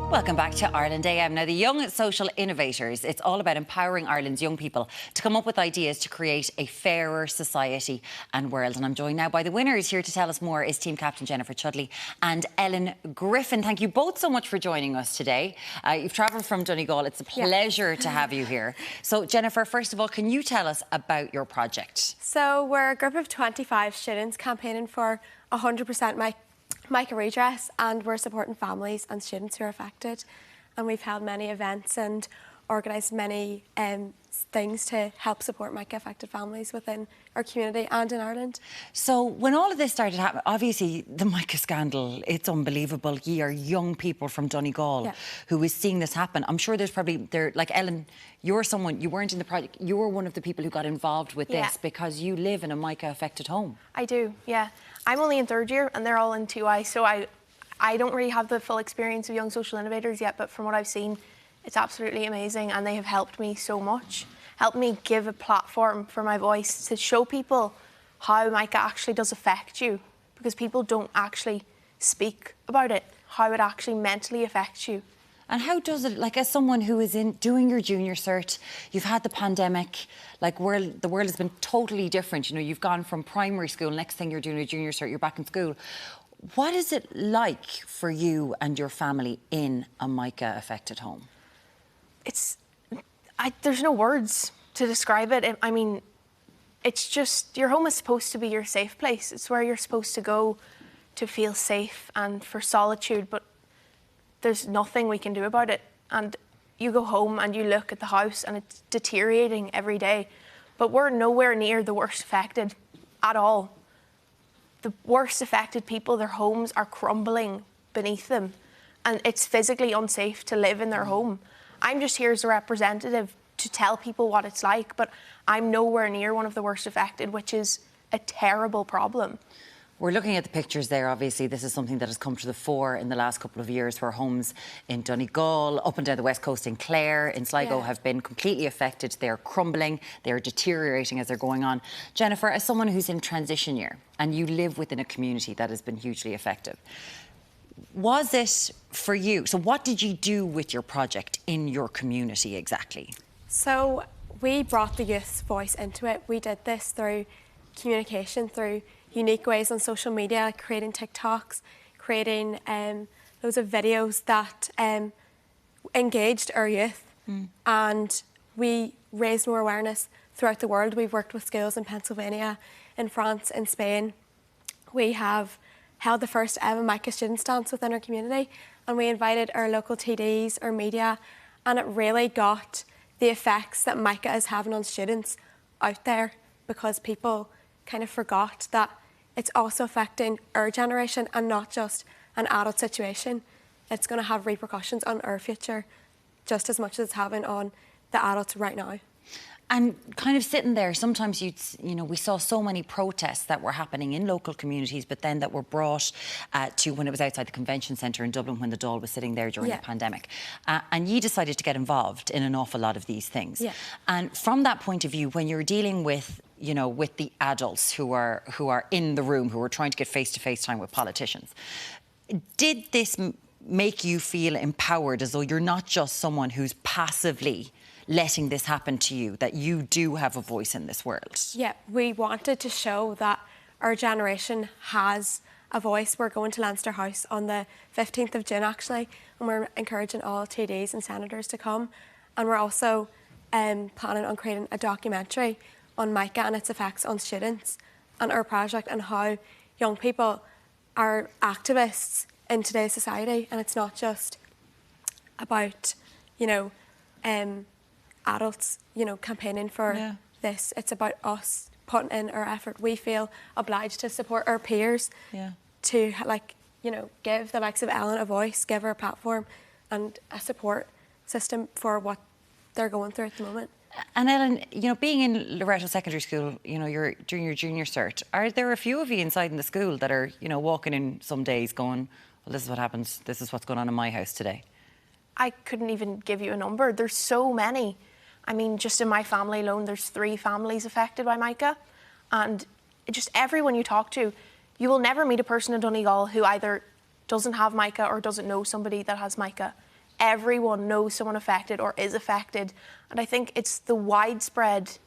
Welcome back to Ireland AM. Now, the Young Social Innovators, it's all about empowering Ireland's young people to come up with ideas to create a fairer society and world. And I'm joined now by the winners. Here to tell us more is team captain Jennifer Chudley and Ellen Griffin. Thank you both so much for joining us today. You've travelled from Donegal. It's a pleasure to have you here. So, Jennifer, first of all, can you tell us about your project? So, we're a group of 25 students campaigning for 100% mica redress, and we're supporting families and students who are affected, and we've held many events and organised many things to help support mica-affected families within our community and in Ireland. So when all of this started happening, obviously the mica scandal, it's unbelievable. You are young people from Donegal who is seeing this happen. I'm sure there's probably, like Ellen, you're someone, you weren't in the project, you were one of the people who got involved with this because you live in a mica-affected home. I do, yeah. I'm only in third year and they're all in 2I, so I don't really have the full experience of Young Social Innovators yet, but from what I've seen, it's absolutely amazing, and they have helped me so much. Helped me give a platform for my voice to show people how mica actually does affect you, because people don't actually speak about it, how it actually mentally affects you. And how does it, like, as someone who is in doing your junior cert, you've had the pandemic, like, the world has been totally different. You know, you've gone from primary school, next thing you're doing your junior cert, you're back in school. What is it like for you and your family in a mica-affected home? There's no words to describe it. I mean, it's just, your home is supposed to be your safe place. It's where you're supposed to go to feel safe and for solitude, but there's nothing we can do about it. And you go home and you look at the house and it's deteriorating every day, but we're nowhere near the worst affected at all. The worst affected people, their homes are crumbling beneath them, and it's physically unsafe to live in their home. I'm just here as a representative to tell people what it's like, but I'm nowhere near one of the worst affected, which is a terrible problem. We're looking at the pictures there. Obviously, this is something that has come to the fore in the last couple of years, where homes in Donegal, up and down the west coast, in Clare, in Sligo, have been completely affected. They're crumbling, they're deteriorating as they're going on. Jennifer, as someone who's in transition year, and you live within a community that has been hugely affected, was it for you? So what did you do with your project in your community exactly? So we brought the youth's voice into it. We did this through communication, through unique ways on social media, like creating TikToks, creating loads of videos that engaged our youth, and we raised more awareness throughout the world. We've worked with schools in Pennsylvania, in France, in Spain. We have held the first ever mica students dance within our community, and we invited our local TDs, our media, and it really got the effects that mica is having on students out there, because people kind of forgot that it's also affecting our generation and not just an adult situation. It's going to have repercussions on our future just as much as it's having on the adults right now. And kind of sitting there, sometimes we saw so many protests that were happening in local communities, but then that were brought to when it was outside the convention centre in Dublin, when the Dáil was sitting there during the pandemic. And you decided to get involved in an awful lot of these things. And from that point of view, when you're dealing with, with the adults who are in the room, who are trying to get face-to-face time with politicians, did this make you feel empowered, as though you're not just someone who's passively letting this happen to you, that you do have a voice in this world? Yeah, we wanted to show that our generation has a voice. We're going to Leinster House on the 15th of June, actually, and we're encouraging all TDs and senators to come. And we're also planning on creating a documentary on mica and its effects on students and our project, and how young people are activists in today's society. And it's not just about, adults, campaigning for this. It's about us putting in our effort. We feel obliged to support our peers, to give the likes of Ellen a voice, give her a platform and a support system for what they're going through at the moment. And Ellen, being in Loreto Secondary School, you're doing your junior cert. Are there a few of you inside in the school that are, walking in some days going, well, this is what happens, this is what's going on in my house today? I couldn't even give you a number. There's so many. I mean, just in my family alone, there's 3 families affected by mica. And just everyone you talk to, you will never meet a person in Donegal who either doesn't have mica or doesn't know somebody that has mica. everyone knows someone affected or is affected. And I think it's the widespread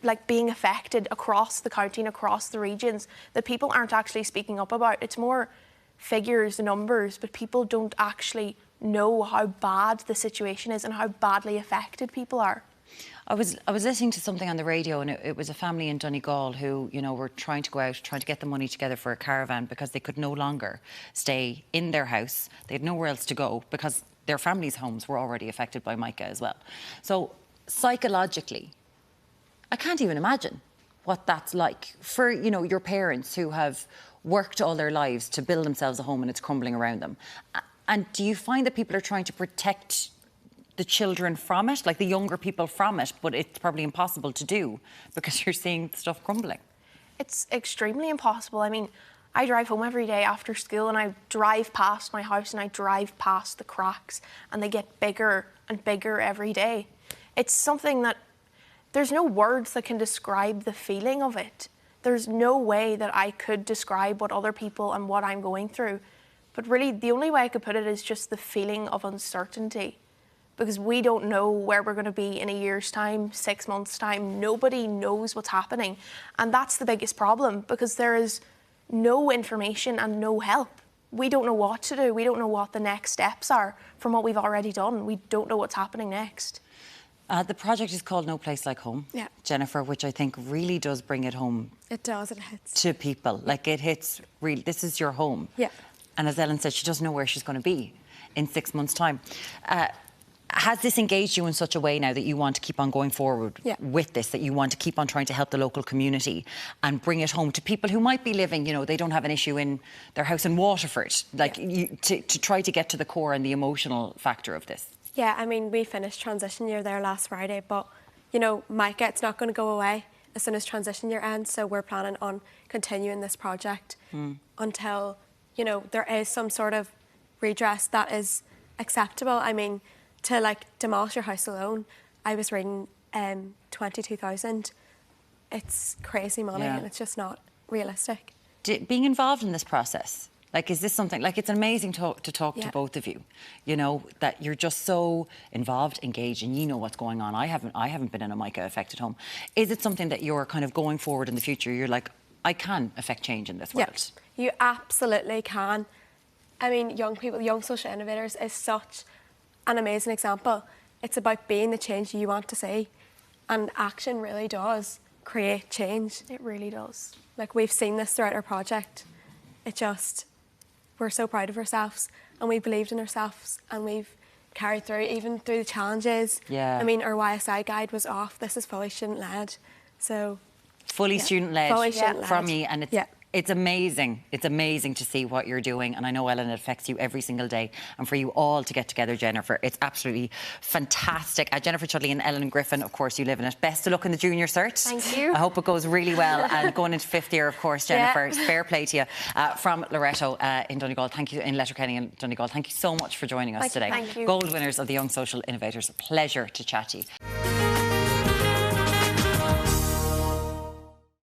like being affected across the county and across the regions that people aren't actually speaking up about. It's more figures, numbers, but people don't actually know how bad the situation is and how badly affected people are. I was listening to something on the radio, and it was a family in Donegal who, you know, were trying to go out, trying to get the money together for a caravan because they could no longer stay in their house. They had nowhere else to go because their families' homes were already affected by mica as well. So psychologically, I can't even imagine what that's like for, you know, your parents who have worked all their lives to build themselves a home and it's crumbling around them. And do you find that people are trying to protect the children from it, like the younger people from it, but it's probably impossible to do because you're seeing stuff crumbling? It's extremely impossible. I mean, I drive home every day after school and I drive past my house and I drive past the cracks and they get bigger and bigger every day. It's something that there's no words that can describe the feeling of it. There's no way that I could describe what other people and what I'm going through. But really, the only way I could put it is just the feeling of uncertainty. Because we don't know where we're going to be in a year's time, 6 months' time. Nobody knows what's happening. And that's the biggest problem, because there is no information and no help. We don't know what to do. We don't know what the next steps are from what we've already done. We don't know what's happening next. The project is called No Place Like Home, yeah, Jennifer, which I think really does bring it home. It does, it hits. To people. Like, it hits really, this is your home. Yeah. And as Ellen said, she doesn't know where she's going to be in 6 months' time. Has this engaged you in such a way now that you want to keep on going forward with this, that you want to keep on trying to help the local community and bring it home to people who might be living, you know, they don't have an issue in their house in Waterford, like to try to get to the core and the emotional factor of this? Yeah, I mean, we finished transition year there last Friday, but, you know, mica, it's not going to go away as soon as transition year ends, so we're planning on continuing this project until, you know, there is some sort of redress that is acceptable. I mean, to like demolish your house alone, I was reading 22,000. It's crazy money and it's just not realistic. Being involved in this process, like, is this something, like, it's amazing to talk to both of you, you know, that you're just so involved, engaged, and you know what's going on. I haven't been in a mica-affected home. Is it something that you're kind of going forward in the future, you're like, I can affect change in this world? Yeah, you absolutely can. I mean, young people, Young Social Innovators is such an amazing example. It's about being the change you want to see, and action really does create change. It really does. Like, we've seen this throughout our project. We're so proud of ourselves, and we believed in ourselves, and we've carried through, even through the challenges. Yeah. I mean, our YSI guide was off. This is fully student-led, so... Fully student-led from you, and it's amazing. It's amazing to see what you're doing, and I know, Ellen, it affects you every single day. And for you all to get together, Jennifer, it's absolutely fantastic. Jennifer Chudley and Ellen Griffin, of course, you live in it. Best of luck in the junior cert. Thank you. I hope it goes really well. And going into 5th year, of course, Jennifer, fair play to you. From Loreto in Donegal, thank you, in Letterkenny in Donegal. Thank you so much for joining us today. Thank you. Gold winners of the Young Social Innovators. Pleasure to chat to you.